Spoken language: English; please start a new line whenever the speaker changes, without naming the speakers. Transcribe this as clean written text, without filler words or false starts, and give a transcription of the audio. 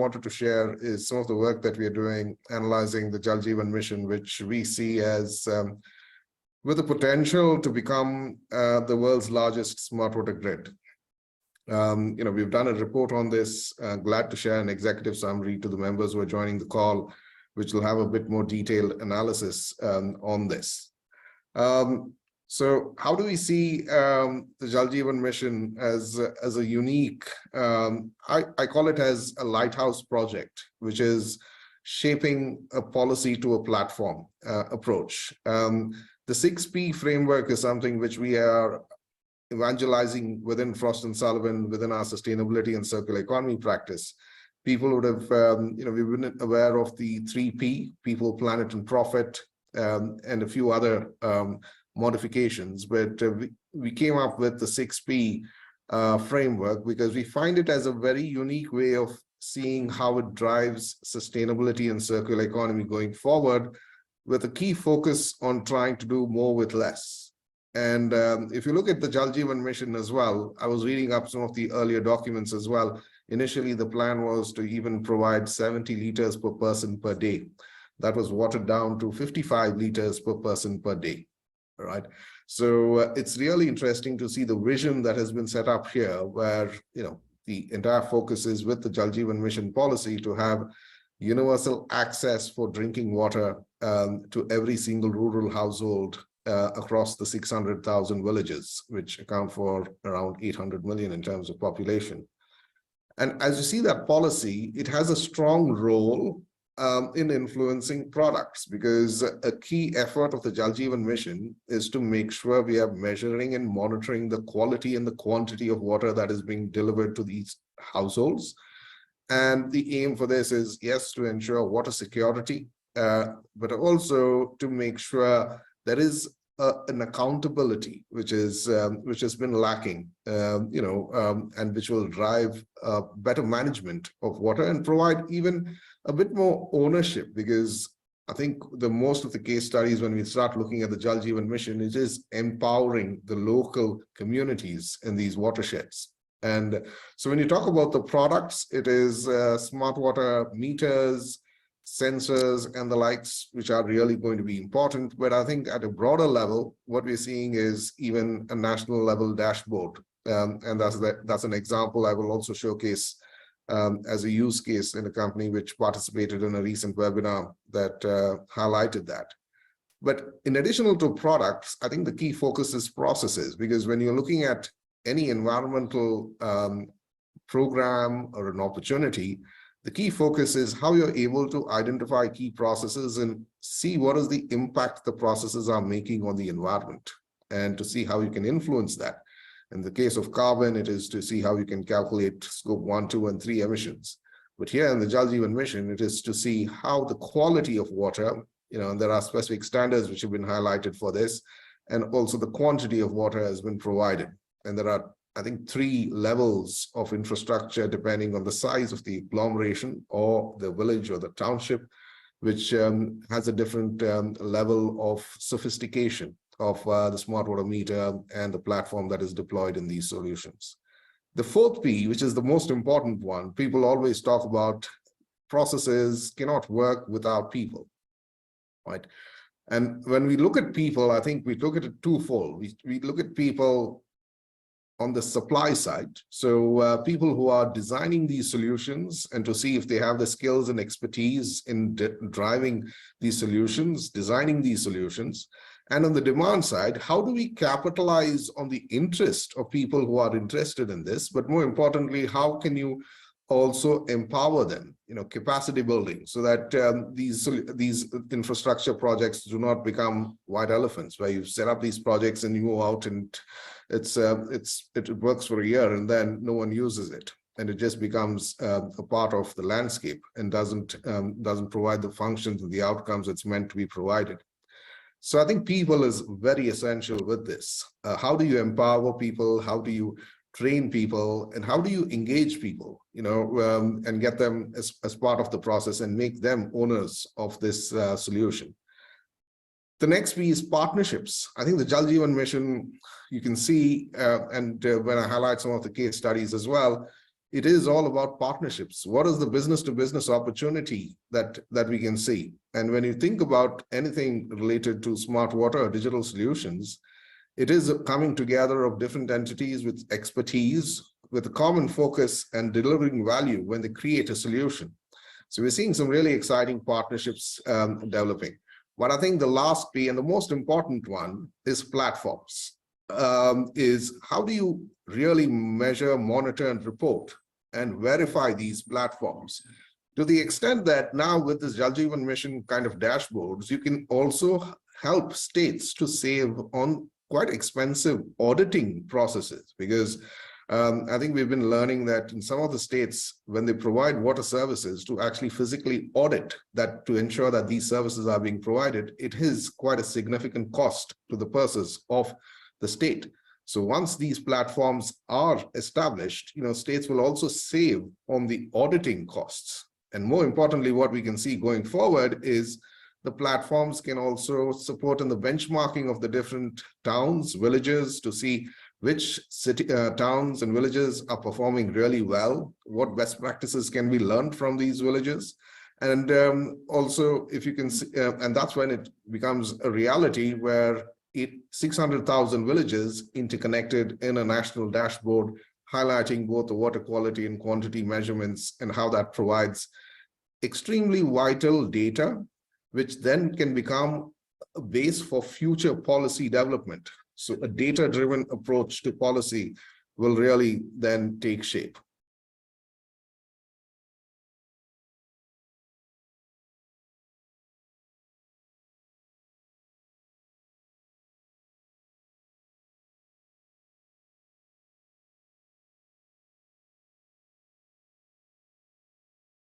wanted to share is some of the work that we are doing, analyzing the Jal Jeevan mission, which we see as with the potential to become the world's largest smart water grid. We've done a report on this. Glad to share an executive summary to the members who are joining the call, which will have a bit more detailed analysis on this. So how do we see the Jal Jeevan mission as a unique, I call it as a lighthouse project, which is shaping a policy to a platform approach. The 6P framework is something which we are evangelizing within Frost & Sullivan, within our sustainability and circular economy practice. People would have, we've been aware of the 3P, people, planet, and profit, and a few other modifications, but we came up with the 6P framework because we find it as a very unique way of seeing how it drives sustainability and circular economy going forward, with a key focus on trying to do more with less. And if you look at the Jal Jeevan mission as well, I was reading up some of the earlier documents as well. Initially, the plan was to even provide 70 liters per person per day. That was watered down to 55 liters per person per day. All right. So it's really interesting to see the vision that has been set up here, where the entire focus is with the Jal Jeevan mission policy to have universal access for drinking water to every single rural household across the 600,000 villages, which account for around 800 million in terms of population. And as you see that policy, it has a strong role in influencing products, because a key effort of the Jal Jeevan mission is to make sure we are measuring and monitoring the quality and the quantity of water that is being delivered to these households. And the aim for this is, yes, to ensure water security, but also to make sure there is an accountability which has been lacking, and which will drive better management of water and provide even a bit more ownership, because I think the most of the case studies, when we start looking at the Jal Jeevan mission, it is empowering the local communities in these watersheds. And so when you talk about the products, it is smart water meters, sensors, and the likes, which are really going to be important. But I think at a broader level, what we're seeing is even a national level dashboard. And that's an example I will also showcase as a use case in a company which participated in a recent webinar that highlighted that. But in addition to products, I think the key focus is processes, because when you're looking at any environmental program or an opportunity, the key focus is how you're able to identify key processes and see what is the impact the processes are making on the environment, and to see how you can influence that. In the case of carbon, it is to see how you can calculate scope 1, 2, and 3 emissions. But here in the Jal Jeevan mission, it is to see how the quality of water, and there are specific standards which have been highlighted for this, and also the quantity of water has been provided. And there are, I think, 3 levels of infrastructure depending on the size of the agglomeration or the village or the township, which has a different level of sophistication of the smart water meter and the platform that is deployed in these solutions. The 4th P, which is the most important one, people always talk about processes cannot work without people, right? And when we look at people, I think we look at it twofold. We look at people on the supply side. So people who are designing these solutions, and to see if they have the skills and expertise in driving these solutions, designing these solutions. And on the demand side, how do we capitalize on the interest of people who are interested in this? But more importantly, how can you also empower them, capacity building, so that these infrastructure projects do not become white elephants, where you set up these projects and you go out and it works for a year and then no one uses it, and it just becomes a part of the landscape and doesn't provide the functions and the outcomes it's meant to be provided. So I think people is very essential with this. How do you empower people? How do you train people? And how do you engage people, and get them as part of the process and make them owners of this solution? The next P is partnerships. I think the Jal Jeevan mission, you can see, and when I highlight some of the case studies as well, it is all about partnerships. What is the business to business opportunity that we can see? And when you think about anything related to smart water or digital solutions, it is a coming together of different entities with expertise, with a common focus and delivering value when they create a solution. So we're seeing some really exciting partnerships developing. But I think the last P and the most important one is platforms. Is how do you really measure, monitor, and report and verify these platforms? To the extent that now with this Jal Jeevan Mission kind of dashboards, you can also help states to save on quite expensive auditing processes, because I think we've been learning that in some of the states, when they provide water services, to actually physically audit that to ensure that these services are being provided, it is quite a significant cost to the purses of the state. So once these platforms are established, states will also save on the auditing costs. And more importantly, what we can see going forward is the platforms can also support in the benchmarking of the different towns, villages, to see which city, towns and villages are performing really well, what best practices can be learned from these villages. And also, if you can see, and that's when it becomes a reality where 600,000 villages interconnected in a national dashboard, highlighting both the water quality and quantity measurements and how that provides extremely vital data, which then can become a base for future policy development. So a data-driven approach to policy will really then take shape.